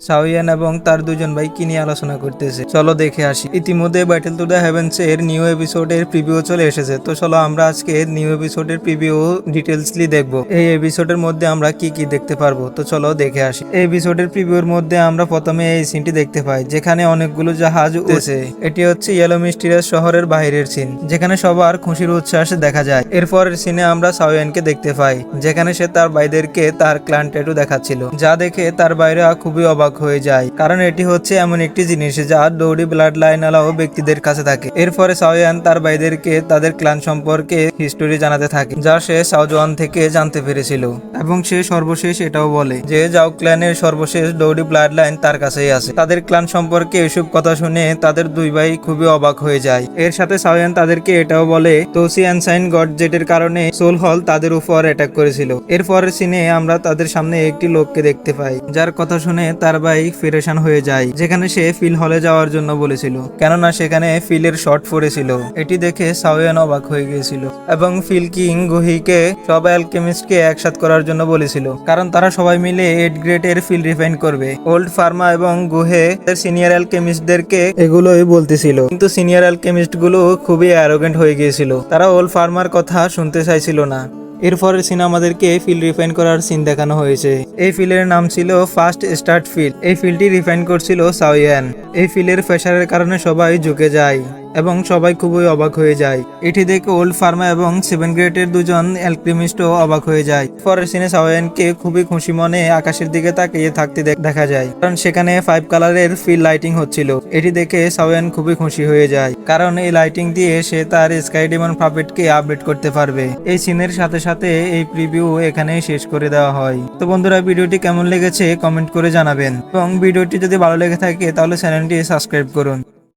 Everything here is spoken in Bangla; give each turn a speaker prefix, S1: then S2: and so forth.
S1: সাওয়ান এবং তার দুজন ভাই কি নিয়ে আলোচনা করতেছে চলো দেখে আসি। ইতিমধ্যে ব্যাটল টু দ্য হেভেন্স এর নিউ এপিসোডের প্রিভিউ চলে এসেছে, তো চলো আমরা আজকে নিউ এপিসোডের প্রিভিউ ডিটেলসলি দেখবো। এই এপিসোডের মধ্যে আমরা কি কি দেখতে পারবো, তো চলো দেখে আসি। এই এপিসোডের প্রিভিউর মধ্যে আমরা প্রথমে এই সিনটি দেখতে পাই যেখানে অনেকগুলো জাহাজ উঠেছে। এটি হচ্ছে ইয়েলো মিস্টিরিয়াস শহরের বাইরের সিন, যেখানে সবার খুশির উচ্ছ্বাস দেখা যায়। এরপরের সিনে আমরা সাওয়ানকে দেখতে পাই যেখানে সে তার ভাইদেরকে তার ক্লান ট্যাটু দেখাচ্ছিল, যা দেখে তার বাইরে খুবই অবাক হয়ে যায়, কারণ এটি হচ্ছে এমন একটি জিনিস যা দৌড়ি ব্লাড লাইন আলাও ব্যক্তিদের কাছে থাকে। এরপরে সাওয়ান তার ভাইদেরকে তাদের ক্লান সম্পর্কে হিস্টোরি জানাতে থাকে, যা সে সাওজওয়ান থেকে জানতে পেরেছিল, এবং সে সর্বশেষ এটাও বলে যে জাও ক্ল্যানের সর্বশেষ দৌড়ি ব্লাড লাইন তার কাছেই আছে। তাদের ক্লান সম্পর্কে এসব কথা শুনে তাদের দুই ভাই খুবই অবাক হয়ে যায়। এর সাথে সাওয়ান তাদেরকে এটাও বলে তোসি অ্যানসাইন গড জেটের কারণে সোল হল তাদের উপর অ্যাটাক করেছিল। এরপরের সিনে আমরা তাদের সামনে একটি লোককে দেখতে পাই যার কথা শুনে তার ভাই পেরেশান হয়ে যায়, যেখানে সে ফিল হলে যাওয়ার জন্য বলেছিল, কেননা সেখানে ফিলের শর্ট পড়েছিল। এটি দেখে সাওয়ান অবাক হয়ে গিয়েছিল এবং ফিল কিং গুহিকে সব অ্যালকেমিস্টকে একসাথ করার জন্য বলেছিল, কারণ তারা সবাই মিলে 8 গ্রেডের ফিল রিফাইন করবে। ওল্ড ফার্মা এবং গুহে সিনিয়র অ্যালকেমিস্টদেরকে এগুলোই বলতেছিল, কিন্তু সিনিয়র অ্যালকেমিস্ট গুলো খুবই অ্যারোগেন্ট হয়ে গিয়েছিল, তারা ওল্ড ফার্মার কথা শুনতে চাইছিল না। এরপরের সিন আমাদেরকে ফিল রিফাইন করার সিন দেখানো হয়েছে। এই ফিলের নাম ছিল ফার্স্ট স্টার্ট ফিল। এই ফিলটি রিফাইন করছিল সাওয়ান। এই ফিলের প্রেসারের কারণে সবাই ঝুঁকে যায় এবং সবাই খুবই অবাক হয়ে যায়। এটি দেখে ওল্ড ফার্মা এবং 7 গ্রেডের দুজন অ্যালকেমিস্টও অবাক হয়ে যায়। পরের সিনে সাওয়ানকে খুবই খুশি মনে আকাশের দিকে তাকিয়ে থাকতে দেখা যায়, কারণ সেখানে 5 কালারের ফিল লাইটিং হচ্ছিল। এটি দেখে সাওয়ান খুবই খুশি হয়ে যায়, কারণ এই লাইটিং দিয়ে সে তার স্কাই ডেমন পাপেটকে আপডেট করতে পারবে। এই সিনের সাথে সাথে এই প্রিভিউ এখানেই শেষ করে দেওয়া হয়। তো বন্ধুরা, ভিডিওটি কেমন লেগেছে কমেন্ট করে জানাবেন, এবং ভিডিওটি যদি ভালো লেগে থাকে তাহলে চ্যানেলটি সাবস্ক্রাইব করুন।